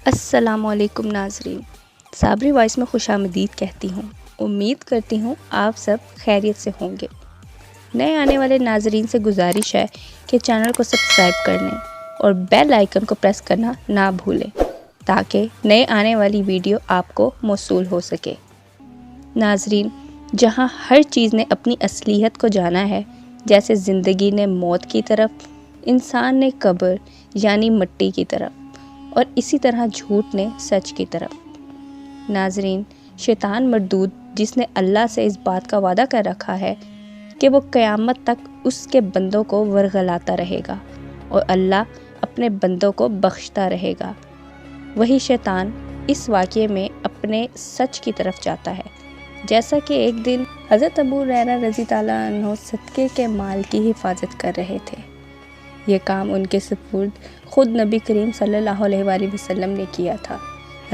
السلام علیکم ناظرین، صابری وائس میں خوش آمدید کہتی ہوں۔ امید کرتی ہوں آپ سب خیریت سے ہوں گے۔ نئے آنے والے ناظرین سے گزارش ہے کہ چینل کو سبسکرائب کرنے اور بیل آئیکن کو پریس کرنا نہ بھولیں تاکہ نئے آنے والی ویڈیو آپ کو موصول ہو سکے۔ ناظرین، جہاں ہر چیز نے اپنی اصلیت کو جانا ہے، جیسے زندگی نے موت کی طرف، انسان نے قبر یعنی مٹی کی طرف، اور اسی طرح جھوٹ نے سچ کی طرف۔ ناظرین، شیطان مردود جس نے اللہ سے اس بات کا وعدہ کر رکھا ہے کہ وہ قیامت تک اس کے بندوں کو ورغلاتا رہے گا اور اللہ اپنے بندوں کو بخشتا رہے گا، وہی شیطان اس واقعے میں اپنے سچ کی طرف جاتا ہے۔ جیسا کہ ایک دن حضرت ابو ہریرہ رضی اللہ عنہ صدقے کے مال کی حفاظت کر رہے تھے۔ یہ کام ان کے سپرد خود نبی کریم صلی اللہ علیہ وآلہ وسلم نے کیا تھا۔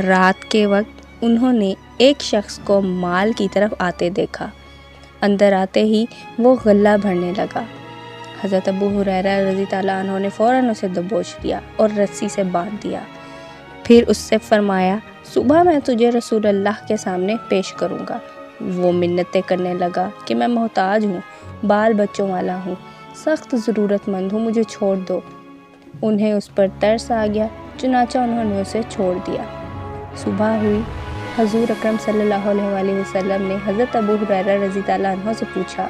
رات کے وقت انہوں نے ایک شخص کو مال کی طرف آتے دیکھا۔ اندر آتے ہی وہ غلہ بھرنے لگا۔ حضرت ابو ہریرہ رضی اللہ عنہ نے فوراً اسے دبوچ لیا اور رسی سے باندھ دیا۔ پھر اس سے فرمایا، صبح میں تجھے رسول اللہ کے سامنے پیش کروں گا۔ وہ منتیں کرنے لگا کہ میں محتاج ہوں، بال بچوں والا ہوں، سخت ضرورت مند ہوں، مجھے چھوڑ دو۔ انہیں اس پر ترس آ گیا، چنانچہ انہوں نے اسے چھوڑ دیا۔ صبح ہوئی، حضور اکرم صلی اللہ علیہ وآلہ وسلم نے حضرت ابو ہریرہ رضی اللہ عنہ سے پوچھا،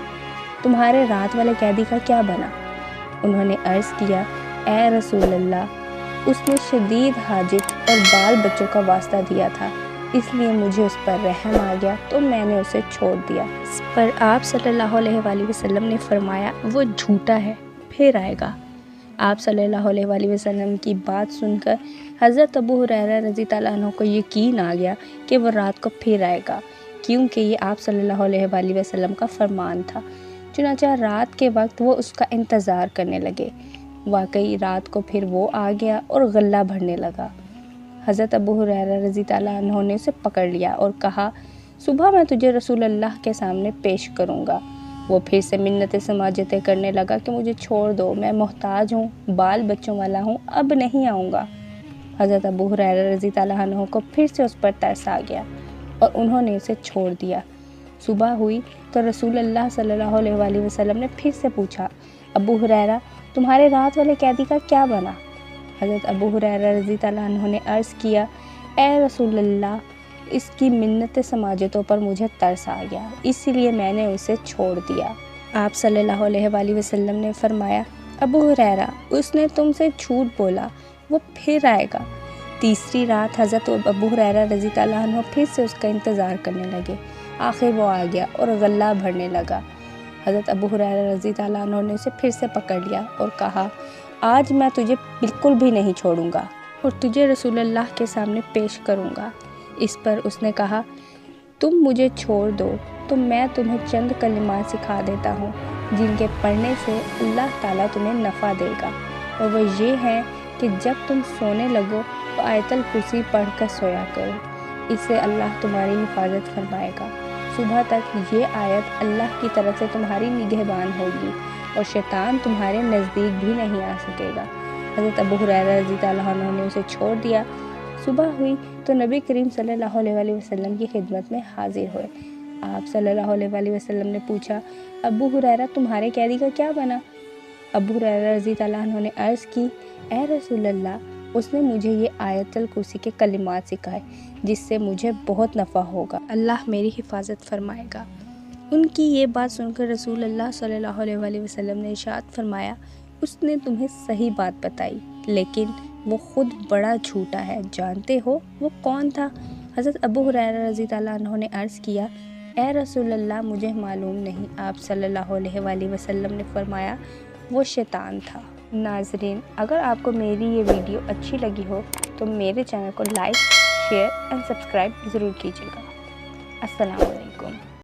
تمہارے رات والے قیدی کا کیا بنا؟ انہوں نے عرض کیا، اے رسول اللہ، اس نے شدید حاجت اور بال بچوں کا واسطہ دیا تھا، اس لیے مجھے اس پر رحم آ گیا تو میں نے اسے چھوڑ دیا۔ اس پر آپ صلی اللہ علیہ وآلہ وسلم نے فرمایا، وہ جھوٹا ہے، پھر آئے گا۔ آپ صلی اللہ علیہ وآلہ وسلم کی بات سن کر حضرت ابو ہریرہ رضی اللہ عنہ کو یقین آ گیا کہ وہ رات کو پھر آئے گا، کیونکہ یہ آپ صلی اللہ علیہ وآلہ وسلم کا فرمان تھا۔ چنانچہ رات کے وقت وہ اس کا انتظار کرنے لگے۔ واقعی رات کو پھر وہ آ گیا اور غلہ بھرنے لگا۔ حضرت ابو ہریرہ رضی اللہ عنہ نے اسے پکڑ لیا اور کہا، صبح میں تجھے رسول اللہ کے سامنے پیش کروں گا۔ وہ پھر سے منتیں سماجتیں کرنے لگا کہ مجھے چھوڑ دو، میں محتاج ہوں، بال بچوں والا ہوں، اب نہیں آؤں گا۔ حضرت ابو ہریرہ رضی اللہ عنہ کو پھر سے اس پر ترس آ گیا اور انہوں نے اسے چھوڑ دیا۔ صبح ہوئی تو رسول اللہ صلی اللہ علیہ وآلہ وسلم نے پھر سے پوچھا، ابو ہریرہ، تمہارے رات والے قیدی کا کیا بنا؟ حضرت ابو ہریرہ رضی اللہ عنہ نے عرض کیا، اے رسول اللہ، اس کی منت سماجتوں پر مجھے ترس آ گیا، اسی لیے میں نے اسے چھوڑ دیا۔ آپ صلی اللہ علیہ وآلہ وسلم نے فرمایا، ابو ہریرہ، اس نے تم سے جھوٹ بولا، وہ پھر آئے گا۔ تیسری رات حضرت ابو ہریرہ رضی اللہ عنہ پھر سے اس کا انتظار کرنے لگے۔ آخر وہ آ گیا اور غلہ بھرنے لگا۔ حضرت ابو ہریرہ رضی اللہ عنہ نے اسے پھر سے پکڑ لیا اور کہا، آج میں تجھے بالکل بھی نہیں چھوڑوں گا اور تجھے رسول اللہ کے سامنے پیش کروں گا۔ اس پر اس نے کہا، تم مجھے چھوڑ دو تو میں تمہیں چند کلمات سکھا دیتا ہوں جن کے پڑھنے سے اللہ تعالیٰ تمہیں نفع دے گا، اور وہ یہ ہے کہ جب تم سونے لگو تو آیت الکرسی پڑھ کر سویا کرو، اس سے اللہ تمہاری حفاظت فرمائے گا۔ صبح تک یہ آیت اللہ کی طرف سے تمہاری نگہبان ہوگی اور شیطان تمہارے نزدیک بھی نہیں آ سکے گا۔ حضرت ابو ہریرہ رضی اللہ عنہ نے اسے چھوڑ دیا۔ صبح ہوئی تو نبی کریم صلی اللہ علیہ وآلہ وسلم کی خدمت میں حاضر ہوئے۔ آپ صلی اللہ علیہ وآلہ وسلم نے پوچھا، ابو ہریرہ، تمہارے قیدی کا کیا بنا؟ ابو ہریرہ رضی اللہ عنہ نے عرض کی، اے رسول اللہ، اس نے مجھے یہ آیت الکرسی کے کلمات سکھائے جس سے مجھے بہت نفع ہوگا، اللہ میری حفاظت فرمائے گا۔ ان کی یہ بات سن کر رسول اللہ صلی اللہ علیہ وآلہ وسلم نے ارشاد فرمایا، اس نے تمہیں صحیح بات بتائی، لیکن وہ خود بڑا جھوٹا ہے، جانتے ہو وہ کون تھا؟ حضرت ابو ہریرہ رضی اللہ عنہ نے عرض کیا، اے رسول اللہ، مجھے معلوم نہیں۔ آپ صلی اللہ علیہ وآلہ وسلم نے فرمایا، وہ شیطان تھا۔ ناظرین، اگر آپ کو میری یہ ویڈیو اچھی لگی ہو تو میرے چینل کو لائک، شیئر اینڈ سبسکرائب ضرور کیجیے گا۔ السلام علیکم۔